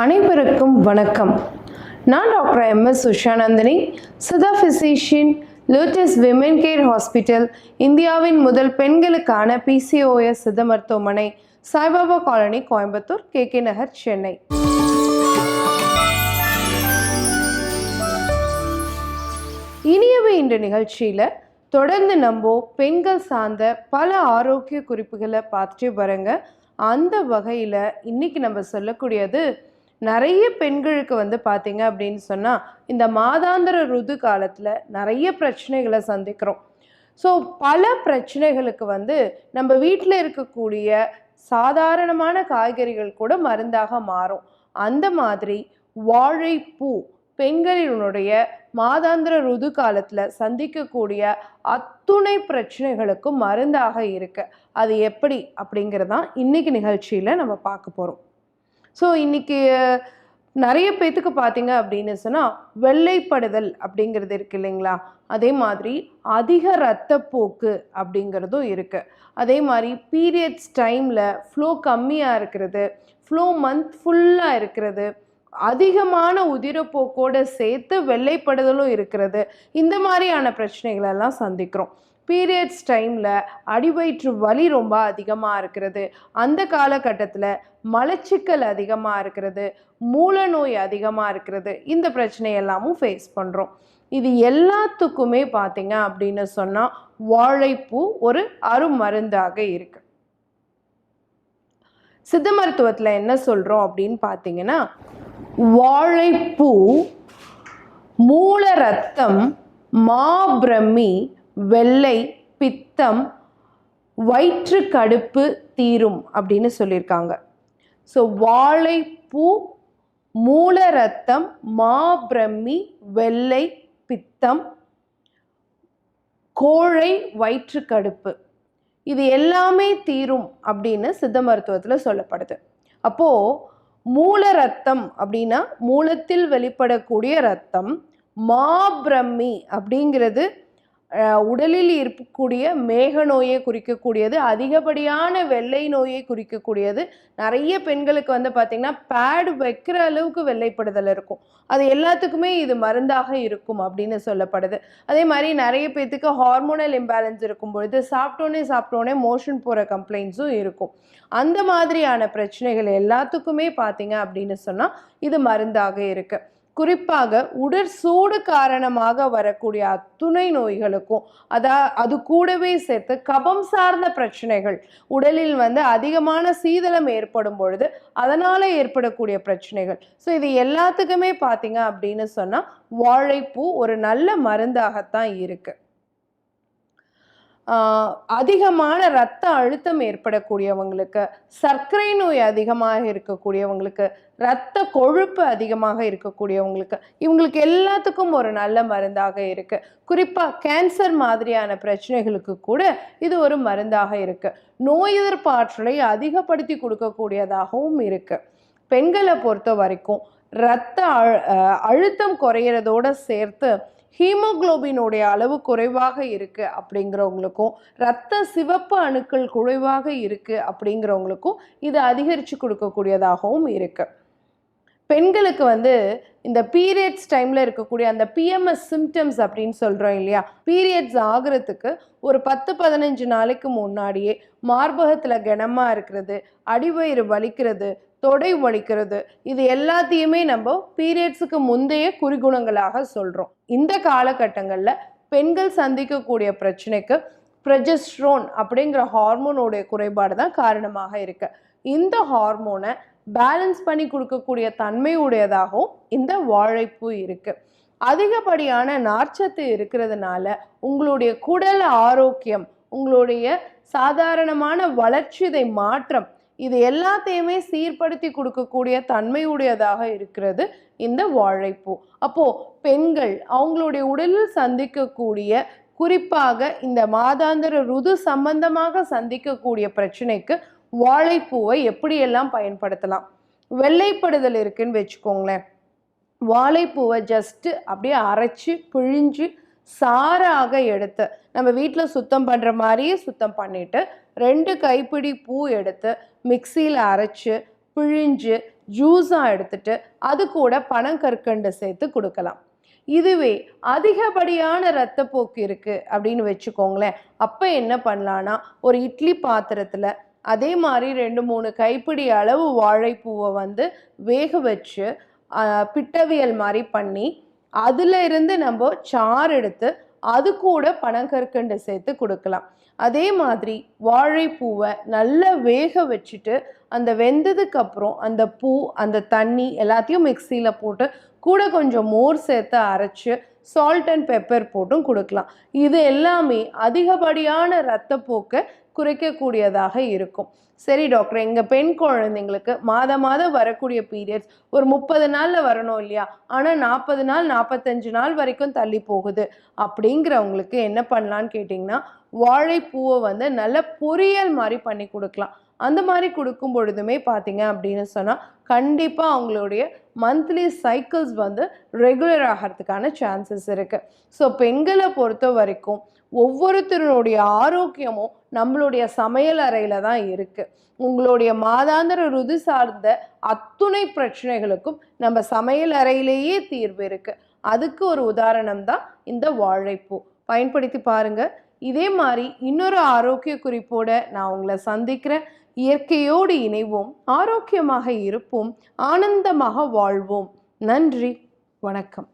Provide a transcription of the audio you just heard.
அனைவருக்கும் வணக்கம். நான் doctor MS Ushanandini, Siddha physician, lotus women care hospital, இந்தியாவின் முதல் பெண்களுக்கான PCOS சித்த மருத்துவமனை, சாய்பாபா காலனி, கோயம்புத்தூர், KK நகர், சென்னை. இனியவை என்ற நிகழ்ச்சியில் தொடர்ந்து நம்ம பெண்கள் சார்ந்த பல ஆரோக்கிய குறிப்புகளை பார்த்துட்டு வரங்க. அந்த வகையில் இன்னைக்கு நம்ம சொல்லக்கூடியது, நிறைய பெண்களுக்கு பார்த்தீங்க அப்படின்னு சொன்னால் இந்த மாதாந்திர ருது காலத்தில் நிறைய பிரச்சனைகளை சந்திக்கிறோம். ஸோ பல பிரச்சனைகளுக்கு நம்ம வீட்டில் இருக்கக்கூடிய சாதாரணமான காய்கறிகள் கூட மருந்தாக மாறும். அந்த மாதிரி வாழைப்பூ பெண்களினுடைய மாதாந்திர ருது காலத்தில் சந்திக்கக்கூடிய அத்துணை பிரச்சனைகளுக்கும் மருந்தாக இருக்கு. அது எப்படி அப்படிங்கிறதான் இன்னைக்கு நிகழ்ச்சியில் நம்ம பார்க்க போகிறோம். ஸோ இன்றைக்கி நிறைய பேத்துக்கு பார்த்தீங்க அப்படின்னு சொன்னால் வெள்ளைப்படுதல் அப்படிங்கிறது இருக்குது இல்லைங்களா, அதே மாதிரி அதிக இரத்தப்போக்கு அப்படிங்கிறதும் இருக்குது. அதே மாதிரி பீரியட்ஸ் டைமில் ஃப்ளோ கம்மியாக இருக்கிறது, ஃப்ளோ மந்த் ஃபுல்லாக இருக்கிறது, அதிகமான உதிரப்போக்கோடு சேர்த்து வெள்ளைப்படுதலும் இருக்கிறது. இந்த மாதிரியான பிரச்சனைகளெல்லாம் சந்திக்கிறோம். பீரியட்ஸ் டைமில் அடிவயிற்று வலி ரொம்ப அதிகமாக இருக்கிறது, அந்த காலகட்டத்தில் மலச்சிக்கல் அதிகமாக இருக்கிறது, மூல நோய் அதிகமாக இருக்கிறது, இந்த பிரச்சனையெல்லாமும் ஃபேஸ் பண்ணுறோம். இது எல்லாத்துக்குமே பார்த்தீங்க அப்படின்னு சொன்னால் வாழைப்பூ ஒரு அருமருந்தாக இருக்கு. சித்த மருத்துவத்தில் என்ன சொல்கிறோம் அப்படின்னு பார்த்தீங்கன்னா, வாழைப்பூ மூல ரத்தம், மாபிரமி, வெள்ளை பித்தம், வயிற்று கடுப்பு தீரும் அப்படின்னு சொல்லியிருக்காங்க. ஸோ வாழைப்பூ மூல ரத்தம், மாபிரமி, வெள்ளை பித்தம், கோழை, வயிற்று கடுப்பு, இது எல்லாமே தீரும் அப்படின்னு சித்த மருத்துவத்தில் சொல்லப்படுது. அப்போது மூல ரத்தம் அப்படின்னா மூலத்தில் வெளிப்படக்கூடிய ரத்தம், மாபிரமி அப்படிங்கிறது உடலில் இருக்கக்கூடிய மேக நோயை குறிக்கக்கூடியது, அதிகப்படியான வெள்ளை நோயை குறிக்கக்கூடியது. நிறைய பெண்களுக்கு பார்த்திங்கன்னா பேடு வைக்கிற அளவுக்கு வெள்ளைப்படுதல் இருக்கும். அது எல்லாத்துக்குமே இது மருந்தாக இருக்கும் அப்படின்னு சொல்லப்படுது. அதே மாதிரி நிறைய பேர்த்துக்கு ஹார்மோனல் இம்பேலன்ஸ் இருக்கும் பொழுது சாப்பிட்டோன்னே மோஷன் போகிற கம்ப்ளைண்ட்ஸும் இருக்கும். அந்த மாதிரியான பிரச்சனைகள் எல்லாத்துக்குமே பார்த்தீங்க அப்படின்னு சொன்னால் இது மருந்தாக இருக்கு. குறிப்பாக உடற்சூடு காரணமாக வரக்கூடிய அத்துணை நோய்களுக்கும் அது கூடவே சேர்த்து கபம் சார்ந்த பிரச்சனைகள், உடலில் அதிகமான சீதளம் ஏற்படும் பொழுது அதனால ஏற்படக்கூடிய பிரச்சனைகள், ஸோ இது எல்லாத்துக்குமே பார்த்தீங்க அப்படின்னு சொன்னால் வாழைப்பூ ஒரு நல்ல மருந்தாகத்தான் இருக்கு. அதிகமான இரத்த அழுத்தம் ஏற்படக்கூடியவங்களுக்கு, சர்க்கரை நோய் அதிகமாக இருக்கக்கூடியவங்களுக்கு, இரத்த கொழுப்பு அதிகமாக இருக்கக்கூடியவங்களுக்கு, இவங்களுக்கு எல்லாத்துக்கும் ஒரு நல்ல மருந்தாக இருக்கு. குறிப்பாக கேன்சர் மாதிரியான பிரச்சனைகளுக்கு கூட இது ஒரு மருந்தாக இருக்கு. நோய் எதிர்ப்பு ஆற்றலை அதிகப்படுத்தி கொடுக்கக்கூடியதாகவும் இருக்கு. பெண்களை பொறுத்த வரைக்கும் இரத்த அழுத்தம் குறையிறதோட சேர்த்து ஹீமோகுளோபினுடைய அளவு குறைவாக இருக்குது அப்படிங்கிறவங்களுக்கும், இரத்த சிவப்பு அணுக்கள் குறைவாக இருக்குது அப்படிங்கிறவங்களுக்கும் இது அதிகரித்து கொடுக்கக்கூடியதாகவும் இருக்குது. பெண்களுக்கு இந்த பீரியட்ஸ் டைமில் இருக்கக்கூடிய அந்த PMS சிம்டம்ஸ் அப்படின்னு சொல்கிறோம் இல்லையா, பீரியட்ஸ் ஆகிறதுக்கு ஒரு 10-15 நாளைக்கு முன்னாடியே மார்பகத்தில் கனமாக இருக்கிறது, அடிவயிறு வலிக்கிறது, தொடை வலிக்கிறது, இது எல்லாத்தையுமே நம்ம பீரியட்ஸுக்கு முந்தைய குறிகுணங்களாக சொல்கிறோம். இந்த காலகட்டங்களில் பெண்கள் சந்திக்கக்கூடிய பிரச்சனைக்கு ப்ரொஜெஸ்ட்ரோன் அப்படிங்கிற ஹார்மோனோடைய குறைபாடு தான் காரணமாக இருக்கு. இந்த ஹார்மோனை பேலன்ஸ் பண்ணி கொடுக்கக்கூடிய தன்மையுடையதாகவும் இந்த வாழைப்பூ இருக்கு. அதிகப்படியான நார்ச்சத்து இருக்கிறதுனால உங்களுடைய குடல் ஆரோக்கியம், உங்களுடைய சாதாரணமான வளர்ச்சிதை மாற்றம், இது எல்லாத்தையுமே சீர்படுத்தி கொடுக்கக்கூடிய தன்மையுடையதாக இருக்கிறது இந்த வாழைப்பூ. அப்போ பெண்கள் அவங்களுடைய உடலில் சந்திக்கக்கூடிய, குறிப்பாக இந்த மாதாந்திர ருது சம்பந்தமாக சந்திக்கக்கூடிய பிரச்சனைக்கு வாழைப்பூவை எப்படியெல்லாம் பயன்படுத்தலாம். வெள்ளைப்படுதல் இருக்குன்னு வச்சுக்கோங்களேன், வாழைப்பூவை ஜஸ்ட்டு அப்படியே அரைச்சி பிழிஞ்சு சாறாக எடுத்து நம்ம வீட்டில் சுத்தம் பண்ணுற மாதிரியே சுத்தம் பண்ணிவிட்டு 2 கைப்பிடி பூ எடுத்து மிக்சியில் அரைச்சி பிழிஞ்சு ஜூஸாக எடுத்துட்டு அது கூட பனங்கற்கண்டு சேர்த்து கொடுக்கலாம். இதுவே அதிகப்படியான இரத்தப்போக்கு இருக்குது அப்படின்னு வச்சுக்கோங்களேன். அப்போ என்ன பண்ணலான்னா, ஒரு இட்லி பாத்திரத்தில் அதே மாதிரி 2-3 கைப்பிடி அளவு வாழைப்பூவை வந்து வேக வச்சு பிட்டவியல் மாதிரி பண்ணி அதில் இருந்து நம்ம சாறு எடுத்து அது கூட பனங்கற்கண்டு சேர்த்து கொடுக்கலாம். அதே மாதிரி வாழைப்பூவை நல்லா வேக வச்சுட்டு அந்த வெந்ததுக்கு அப்புறம் அந்த பூ அந்த தண்ணி எல்லாத்தையும் மிக்சியில் போட்டு கூட கொஞ்சம் மோர் சேர்த்து அரைச்சி சால்ட் அண்ட் பெப்பர் போட்டும் கொடுக்கலாம். இது எல்லாமே அதிகப்படியான இரத்தப்போக்கை குறைக்கக்கூடியதாக இருக்கும். சரி டாக்டர், எங்கள் பெண் குழந்தைங்களுக்கு மாதம் வரக்கூடிய பீரியட்ஸ் ஒரு 30 நாளில் வரணும் இல்லையா, ஆனால் 40 நாள் 45 நாள் வரைக்கும் தள்ளி போகுது அப்படிங்கிறவங்களுக்கு என்ன பண்ணலான்னு கேட்டிங்கன்னா, வாழைப்பூவை வந்து நல்ல பொரியல் மாதிரி பண்ணி கொடுக்கலாம். அந்த மாதிரி கொடுக்கும் பொழுதுமே பார்த்தீங்க அப்படின்னு சொன்னால் கண்டிப்பாக அவங்களுடைய மந்த்லி சைக்கிள்ஸ் வந்து ரெகுலர் ஆகிறதுக்கான சான்சஸ் இருக்குது. ஸோ பெண்களை பொறுத்த வரைக்கும் ஒவ்வொருத்தருடைய ஆரோக்கியமும் நம்மளுடைய சமையல் அறையில் தான் இருக்குது. உங்களுடைய மாதாந்திர ருதி சார்ந்த அத்துணை பிரச்சனைகளுக்கும் நம்ம சமையல் அறையிலேயே தீர்வு இருக்குது. அதுக்கு ஒரு உதாரணம் தான் இந்த வாழைப்பூ. பயன்படுத்தி பாருங்கள். இதே மாதிரி இன்னொரு ஆரோக்கிய குறிப்போட நான் உங்களை சந்திக்கிறேன். இயற்கையோடு இணைவோம், ஆரோக்கியமாக இருப்போம், ஆனந்தமாக வாழ்வோம். நன்றி, வணக்கம்.